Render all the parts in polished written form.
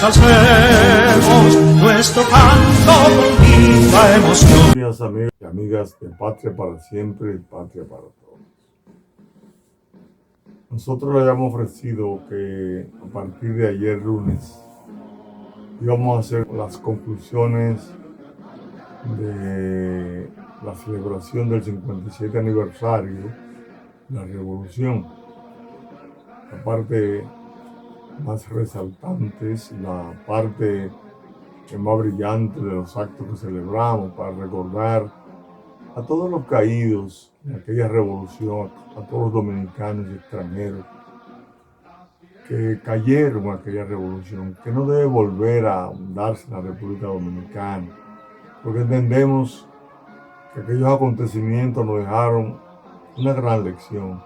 pues alcemos nuestro canto con viva emoción. Días, amigos y amigas de Patria para Siempre y Patria para Todos. Nosotros le habíamos ofrecido que a partir de ayer lunes íbamos a hacer las conclusiones de la celebración del 57 aniversario de la Revolución. La parte más resaltantes, la parte más brillante de los actos que celebramos para recordar a todos los caídos en aquella revolución, a todos los dominicanos y extranjeros que cayeron en aquella revolución, que no debe volver a darse en la República Dominicana, porque entendemos que aquellos acontecimientos nos dejaron una gran lección,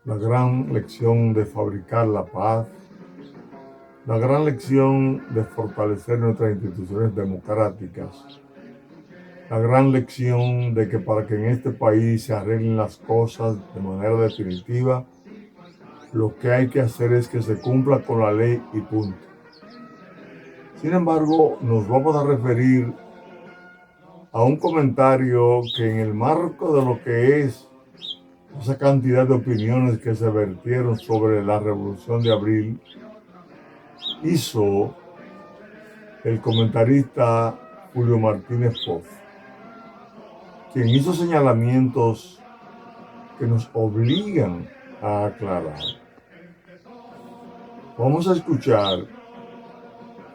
la gran lección de fabricar la paz, la gran lección de fortalecer nuestras instituciones democráticas, la gran lección de que para que en este país se arreglen las cosas de manera definitiva, lo que hay que hacer es que se cumpla con la ley y punto. Sin embargo, nos vamos a referir a un comentario que en el marco de lo que es esa cantidad de opiniones que se vertieron sobre la Revolución de Abril, hizo el comentarista Julio Martínez Poz, quien hizo señalamientos que nos obligan a aclarar. Vamos a escuchar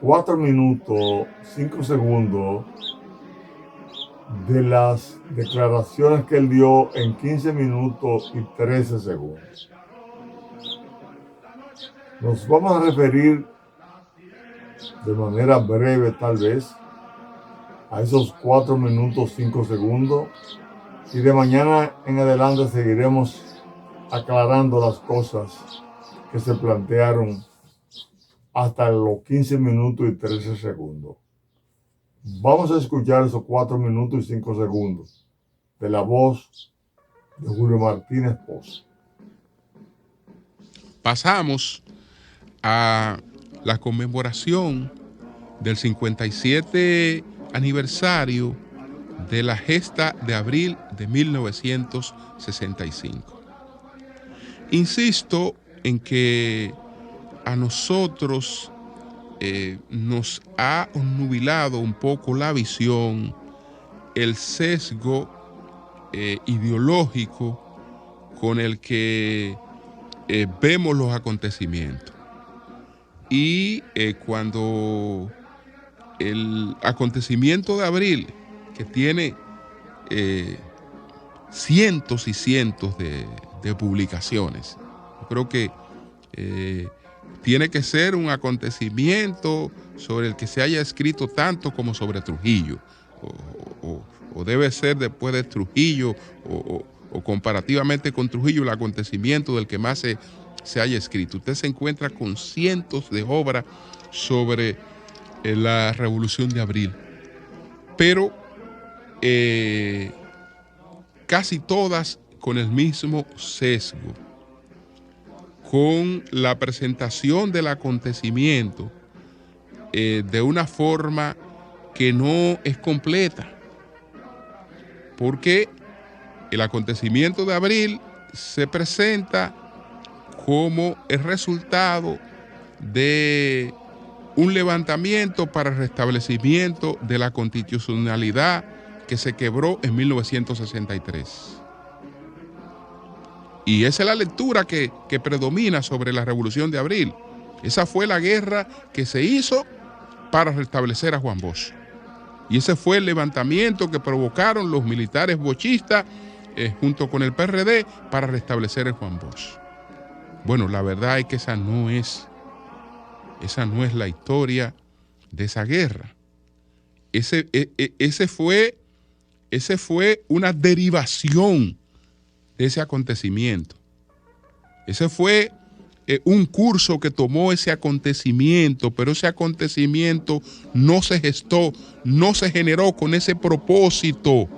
4 minutos, 5 segundos de las declaraciones que él dio en 15 minutos y 13 segundos. Nos vamos a referir de manera breve, tal vez, a esos 4 minutos, 5 segundos, y de mañana en adelante seguiremos aclarando las cosas que se plantearon hasta los 15 minutos y 13 segundos. Vamos a escuchar esos 4 minutos y 5 segundos de la voz de Julio Martínez Poz. Pasamos a la conmemoración del 57 aniversario de la gesta de abril de 1965. Insisto en que a nosotros nos ha nubilado un poco la visión, el sesgo ideológico con el que vemos los acontecimientos. Y cuando el acontecimiento de abril, que tiene cientos y cientos de publicaciones, yo creo que tiene que ser un acontecimiento sobre el que se haya escrito tanto como sobre Trujillo, o debe ser después de Trujillo, o comparativamente con Trujillo, el acontecimiento del que más se haya escrito. Usted se encuentra con cientos de obras sobre la Revolución de Abril, pero casi todas con el mismo sesgo, con la presentación del acontecimiento de una forma que no es completa, porque el acontecimiento de abril se presenta como el resultado de un levantamiento para el restablecimiento de la constitucionalidad que se quebró en 1963. Y esa es la lectura que predomina sobre la Revolución de Abril. Esa fue la guerra que se hizo para restablecer a Juan Bosch. Y ese fue el levantamiento que provocaron los militares bochistas junto con el PRD para restablecer a Juan Bosch. Bueno, la verdad es que esa no es la historia de esa guerra. Ese fue una derivación de ese acontecimiento. Ese fue un curso que tomó ese acontecimiento, pero ese acontecimiento no se gestó, no se generó con ese propósito.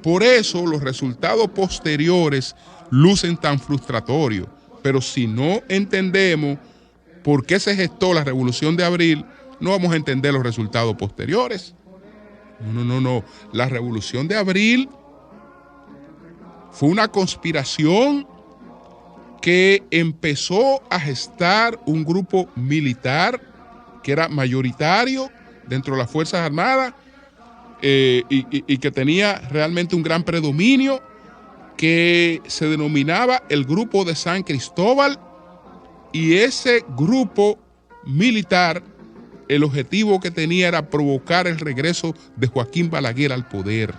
Por eso los resultados posteriores lucen tan frustratorios. Pero si no entendemos por qué se gestó la Revolución de Abril, no vamos a entender los resultados posteriores. No. La Revolución de Abril fue una conspiración que empezó a gestar un grupo militar que era mayoritario dentro de las Fuerzas Armadas y que tenía realmente un gran predominio, que se denominaba el Grupo de San Cristóbal, y ese grupo militar, el objetivo que tenía era provocar el regreso de Joaquín Balaguer al poder.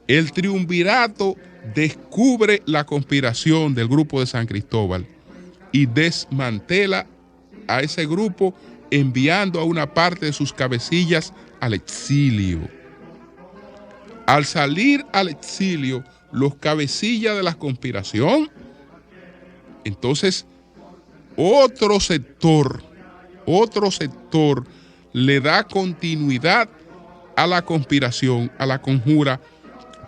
El triunvirato descubre la conspiración del Grupo de San Cristóbal y desmantela a ese grupo, enviando a una parte de sus cabecillas al exilio. Al salir al exilio, los cabecillas de la conspiración, entonces otro sector le da continuidad a la conspiración, a la conjura,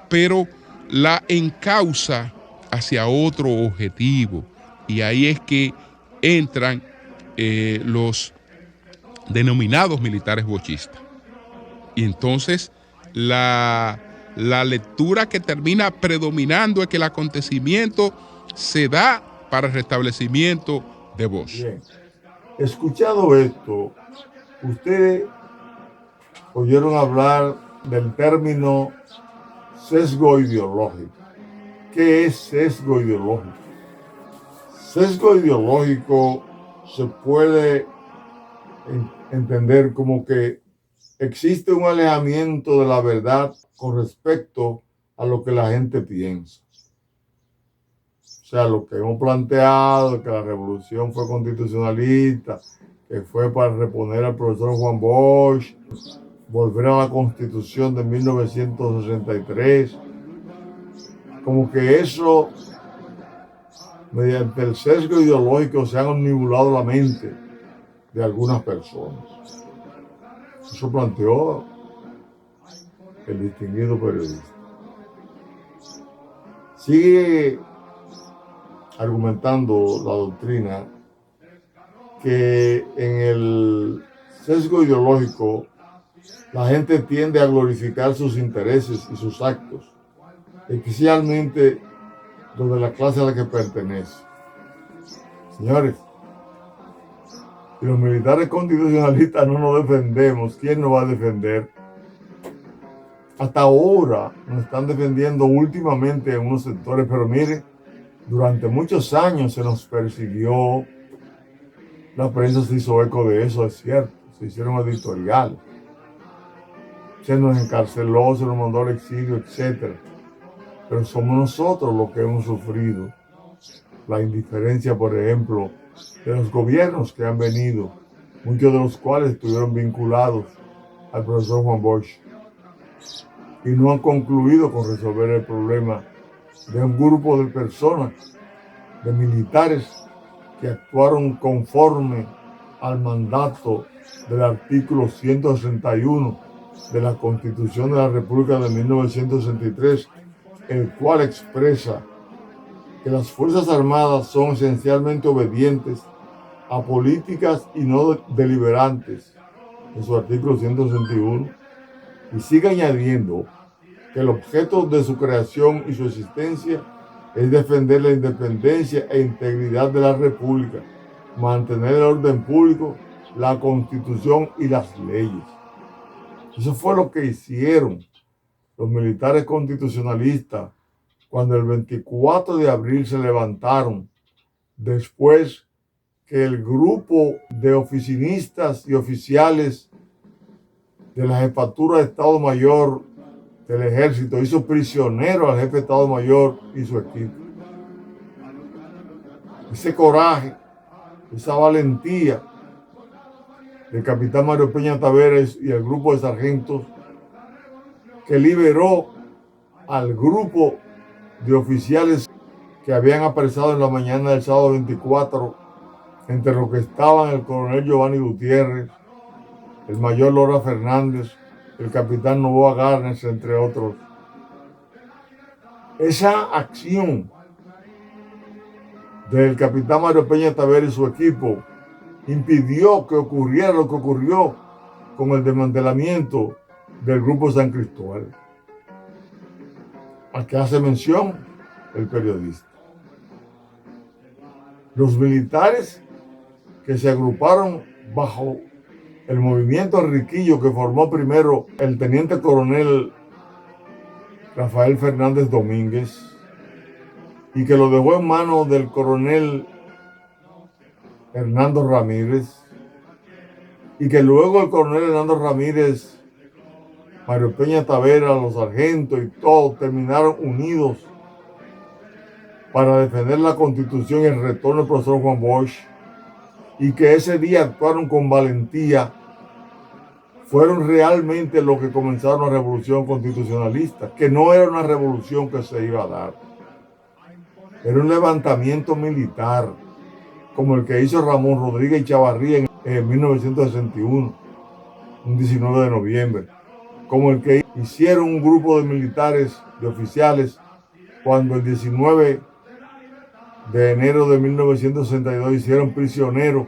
pero la encausa hacia otro objetivo. Y ahí es que entran los denominados militares bochistas. Y entonces la lectura que termina predominando es que el acontecimiento se da para el restablecimiento de Bosch. Bien, escuchado esto, ustedes oyeron hablar del término sesgo ideológico. ¿Qué es sesgo ideológico? Sesgo ideológico se puede entender como que existe un alejamiento de la verdad con respecto a lo que la gente piensa. O sea, lo que hemos planteado, que la revolución fue constitucionalista, que fue para reponer al profesor Juan Bosch, volver a la Constitución de 1963, como que eso, mediante el sesgo ideológico, se han omnibulado la mente de algunas personas. Eso planteó el distinguido periodista. Sigue argumentando la doctrina que en el sesgo ideológico la gente tiende a glorificar sus intereses y sus actos, especialmente los de la clase a la que pertenece. Señores, si los militares constitucionalistas no nos defendemos, ¿quién nos va a defender? Hasta ahora nos están defendiendo últimamente en unos sectores, pero mire, durante muchos años se nos persiguió, la prensa se hizo eco de eso, es cierto, se hicieron editoriales, se nos encarceló, se nos mandó al exilio, etc. Pero somos nosotros los que hemos sufrido la indiferencia, por ejemplo, de los gobiernos que han venido, muchos de los cuales estuvieron vinculados al profesor Juan Bosch y no han concluido con resolver el problema de un grupo de personas, de militares que actuaron conforme al mandato del artículo 161 de la Constitución de la República de 1963, el cual expresa que las Fuerzas Armadas son esencialmente obedientes a políticas y no deliberantes, en su artículo 161, y sigue añadiendo que el objeto de su creación y su existencia es defender la independencia e integridad de la República, mantener el orden público, la Constitución y las leyes. Eso fue lo que hicieron los militares constitucionalistas cuando el 24 de abril se levantaron, después que el grupo de oficinistas y oficiales de la Jefatura de Estado Mayor del Ejército hizo prisionero al jefe de Estado Mayor y su equipo. Ese coraje, esa valentía del capitán Mario Peña Taveras y el grupo de sargentos que liberó al grupo de oficiales que habían apresado en la mañana del sábado 24, entre los que estaban el coronel Giovanni Gutiérrez, el mayor Lora Fernández, el capitán Novoa Garnes, entre otros. Esa acción del capitán Mario Peña Tavera y su equipo impidió que ocurriera lo que ocurrió con el desmantelamiento del Grupo San Cristóbal, al que hace mención el periodista. Los militares que se agruparon bajo el movimiento Riquillo que formó primero el teniente coronel Rafael Fernández Domínguez y que lo dejó en manos del coronel Hernando Ramírez, y que luego el coronel Hernando Ramírez, Mario Peña Tavera, los sargentos y todos terminaron unidos para defender la Constitución y el retorno del profesor Juan Bosch, y que ese día actuaron con valentía, fueron realmente los que comenzaron la revolución constitucionalista, que no era una revolución que se iba a dar, era un levantamiento militar, como el que hizo Ramón Rodríguez Chavarría en 1961, un 19 de noviembre, como el que hicieron un grupo de militares, de oficiales, cuando el 19 de enero de 1962 hicieron prisionero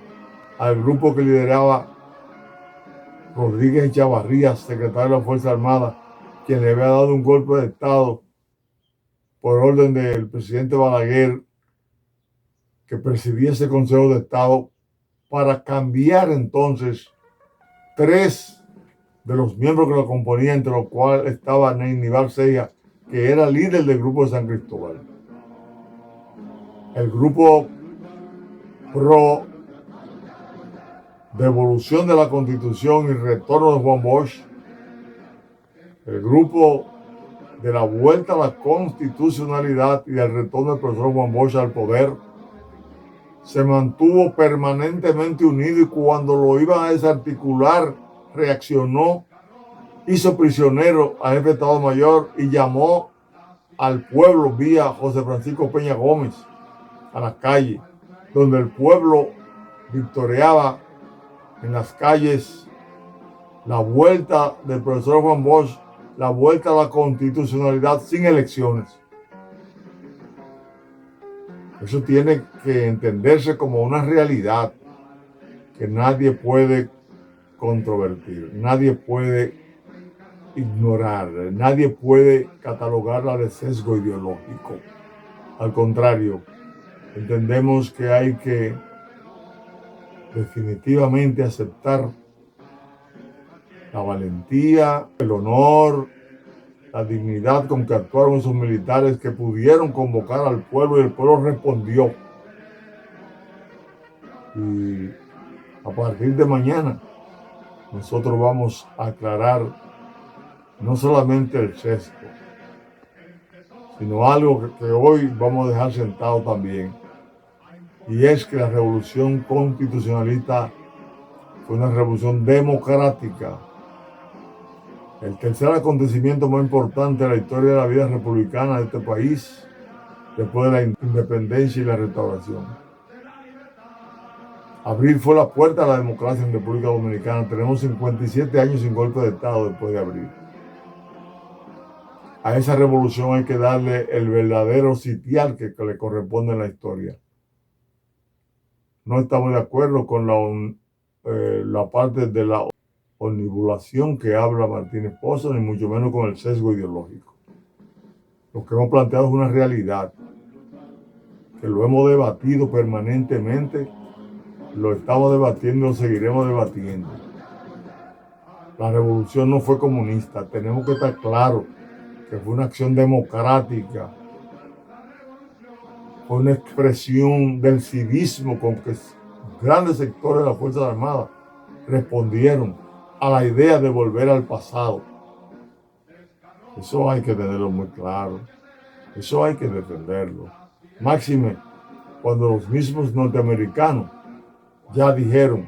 al grupo que lideraba Rodríguez Chavarría, secretario de la Fuerza Armada, quien le había dado un golpe de Estado por orden del presidente Balaguer, que presidía ese Consejo de Estado, para cambiar entonces 3 de los miembros que lo componían, entre los cuales estaba Neinibar Ceja, que era líder del Grupo de San Cristóbal. El grupo pro devolución de la Constitución y retorno de Juan Bosch, el grupo de la vuelta a la constitucionalidad y el retorno del profesor Juan Bosch al poder, se mantuvo permanentemente unido, y cuando lo iban a desarticular, reaccionó, hizo prisionero al jefe de Estado Mayor y llamó al pueblo vía José Francisco Peña Gómez a la calle, donde el pueblo victoriaba en las calles la vuelta del profesor Juan Bosch, la vuelta a la constitucionalidad sin elecciones. Eso tiene que entenderse como una realidad que nadie puede controvertir, nadie puede ignorar, nadie puede catalogarla de sesgo ideológico. Al contrario, entendemos que hay que definitivamente aceptar la valentía, el honor, la dignidad con que actuaron esos militares, que pudieron convocar al pueblo y el pueblo respondió. Y a partir de mañana nosotros vamos a aclarar no solamente el sesgo, sino algo que hoy vamos a dejar sentado también, y es que la revolución constitucionalista fue una revolución democrática. El tercer acontecimiento más importante de la historia de la vida republicana de este país, después de la independencia y la restauración. Abril fue la puerta a la democracia en República Dominicana. Tenemos 57 años sin golpe de Estado después de abril. A esa revolución hay que darle el verdadero sitial que le corresponde en la historia. No estamos de acuerdo con la parte de la omnibulación que habla Martínez Pozo, ni mucho menos con el sesgo ideológico. Lo que hemos planteado es una realidad, que lo hemos debatido permanentemente, lo estamos debatiendo y lo seguiremos debatiendo. La revolución no fue comunista, tenemos que estar claros que fue una acción democrática, fue una expresión del civismo con que grandes sectores de las Fuerzas Armadas respondieron a la idea de volver al pasado. Eso hay que tenerlo muy claro, eso hay que defenderlo. Máxime cuando los mismos norteamericanos ya dijeron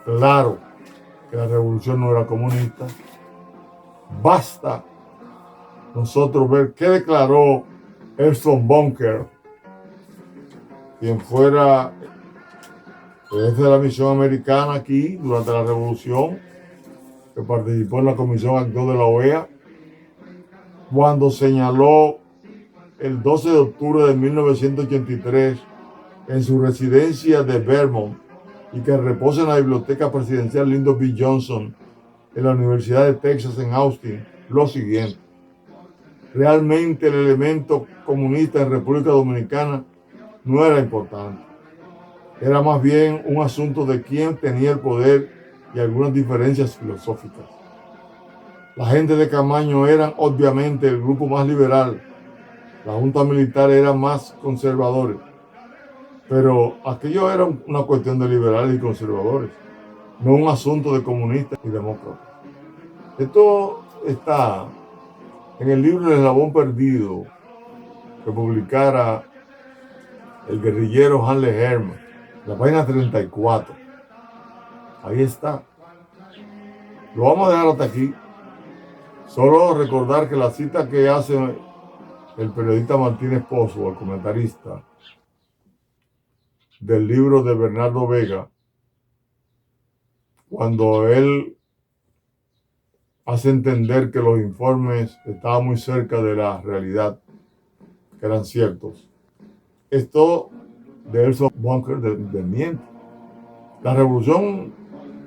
claro que la revolución no era comunista. Basta nosotros ver qué declaró Elson Bunker, quien fuera el jefe de la misión americana aquí durante la revolución, que participó en la Comisión Actor de la OEA, cuando señaló el 12 de octubre de 1983 en su residencia de Vermont y que reposa en la Biblioteca Presidencial Lyndon B. Johnson en la Universidad de Texas en Austin lo siguiente: realmente el elemento comunista en República Dominicana no era importante. Era más bien un asunto de quién tenía el poder y algunas diferencias filosóficas. La gente de Camaño eran obviamente el grupo más liberal. La junta militar era más conservadores. Pero aquello era una cuestión de liberales y conservadores, no un asunto de comunistas y demócratas. Esto está en el libro El Eslabón Perdido, que publicara el guerrillero Hanley Herman, la página 34. Ahí está. Lo vamos a dejar hasta aquí. Solo recordar que la cita que hace el periodista Martínez Pozo, el comentarista, del libro de Bernardo Vega, cuando él hace entender que los informes estaban muy cerca de la realidad, que eran ciertos. Esto de Elson Bunker desmiente. La revolución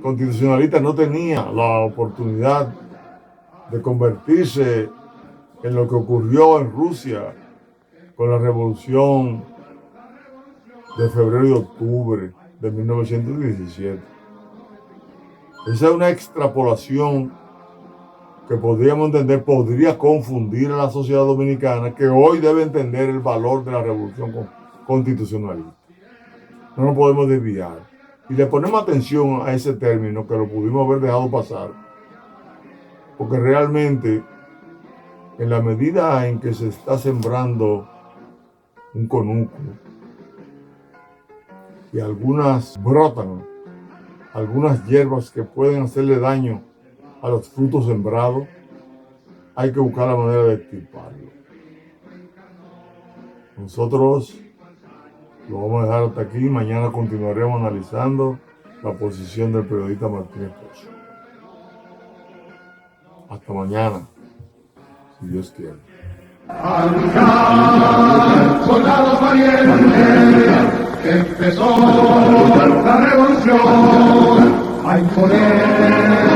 constitucionalista no tenía la oportunidad de convertirse en lo que ocurrió en Rusia con la revolución de febrero y octubre de 1917. Esa es una extrapolación que podríamos entender, podría confundir a la sociedad dominicana, que hoy debe entender el valor de la revolución constitucionalista. No nos podemos desviar. Y le ponemos atención a ese término, que lo pudimos haber dejado pasar, porque realmente, en la medida en que se está sembrando un conuco, y algunas brotan, algunas hierbas que pueden hacerle daño a los frutos sembrados, hay que buscar la manera de extirparlo. Nosotros lo vamos a dejar hasta aquí. Mañana continuaremos analizando la posición del periodista Martínez Pozo. Hasta mañana, si Dios quiere. A luchar, soldados valientes, empezó la revolución a imponer